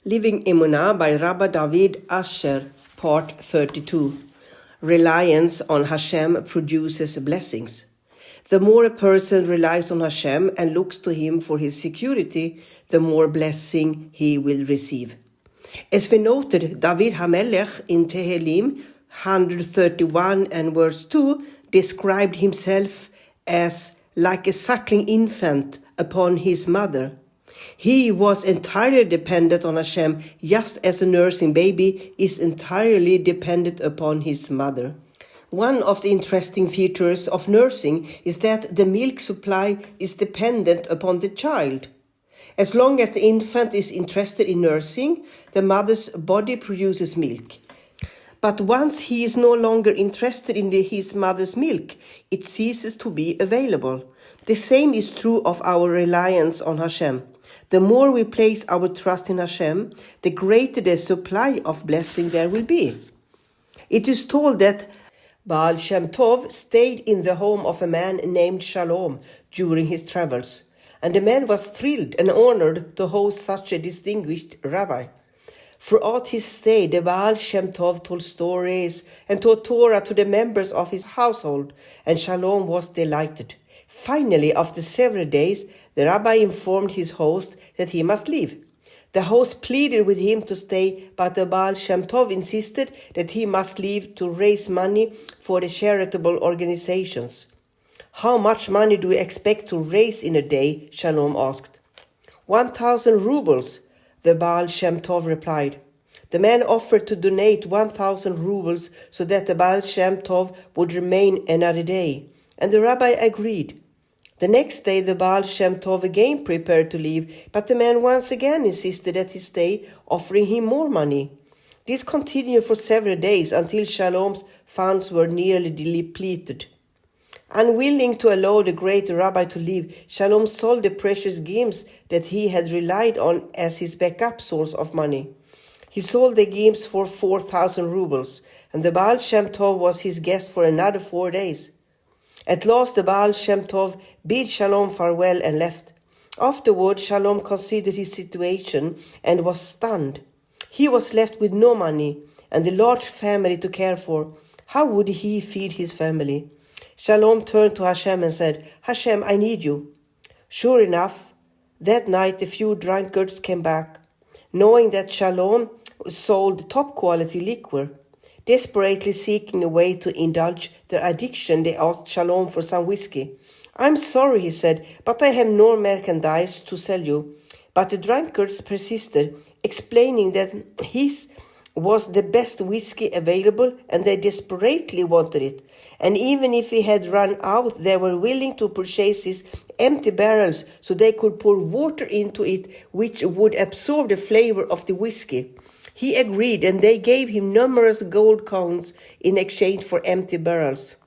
Living Emunah by Rabbi David Asher, Part 32. Reliance on Hashem produces blessings. The more a person relies on Hashem and looks to him for his security, the more blessing he will receive. As we noted, David HaMelech in Tehillim 131 and verse 2 described himself as like a suckling infant upon his mother. He was entirely dependent on Hashem, just as a nursing baby is entirely dependent upon his mother. One of the interesting features of nursing is that the milk supply is dependent upon the child. As long as the infant is interested in nursing, the mother's body produces milk. But once he is no longer interested in his mother's milk, it ceases to be available. The same is true of our reliance on Hashem. The more we place our trust in Hashem, the greater the supply of blessing there will be. It is told that Baal Shem Tov stayed in the home of a man named Shalom during his travels, and the man was thrilled and honored to host such a distinguished rabbi. Throughout his stay, the Baal Shem Tov told stories and taught Torah to the members of his household, and Shalom was delighted. Finally, after several days, the rabbi informed his host that he must leave. The host pleaded with him to stay, but the Baal Shem Tov insisted that he must leave to raise money for the charitable organizations. "How much money do we expect to raise in a day?" Shalom asked. 1,000 rubles, the Baal Shem Tov replied. The man offered to donate 1,000 rubles so that the Baal Shem Tov would remain another day, and the rabbi agreed. The next day the Baal Shem Tov again prepared to leave, but the man once again insisted that he stay, offering him more money. This continued for several days until Shalom's funds were nearly depleted. Unwilling to allow the great rabbi to leave, Shalom sold the precious gems that he had relied on as his backup source of money. He sold the gems for 4,000 rubles, and the Baal Shem Tov was his guest for another 4 days. At last the Baal Shem Tov bid Shalom farewell and left. Afterward, Shalom considered his situation and was stunned. He was left with no money and a large family to care for. How would he feed his family? Shalom turned to Hashem and said, "Hashem, I need you." Sure enough, that night a few drunkards came back, knowing that Shalom sold top-quality liquor. Desperately seeking a way to indulge their addiction, they asked Shalom for some whiskey. "I'm sorry," he said, "but I have no merchandise to sell you." But the drunkards persisted, explaining that his was the best whiskey available and they desperately wanted it. And even if he had run out, they were willing to purchase his empty barrels so they could pour water into it, which would absorb the flavor of the whiskey. He agreed, and they gave him numerous gold coins in exchange for empty barrels.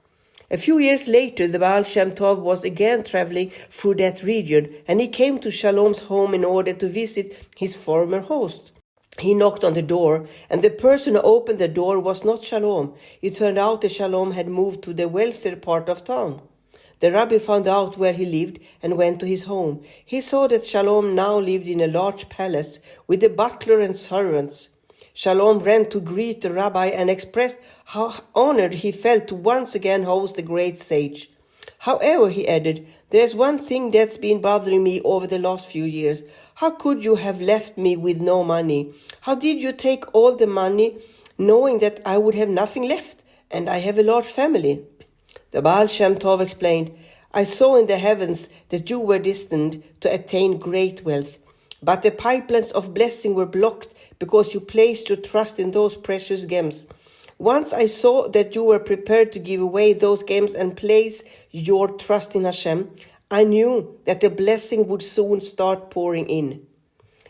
A few years later, the Baal Shem Tov was again traveling through that region, and he came to Shalom's home in order to visit his former host. He knocked on the door, and the person who opened the door was not Shalom. It turned out that Shalom had moved to the wealthier part of town. The rabbi found out where he lived and went to his home. He saw that Shalom now lived in a large palace with a butler and servants. Shalom ran to greet the rabbi and expressed how honored he felt to once again host the great sage. "However," he added, "there's one thing that's been bothering me over the last few years. How could you have left me with no money? How did you take all the money knowing that I would have nothing left and I have a large family?" The Baal Shem Tov explained, "I saw in the heavens that you were destined to attain great wealth, but the pipelines of blessing were blocked because you placed your trust in those precious gems. Once I saw that you were prepared to give away those gems and place your trust in Hashem, I knew that the blessing would soon start pouring in."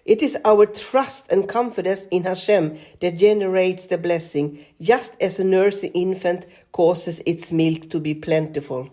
It is our trust and confidence in Hashem that generates the blessing, just as a nursing infant causes its milk to be plentiful.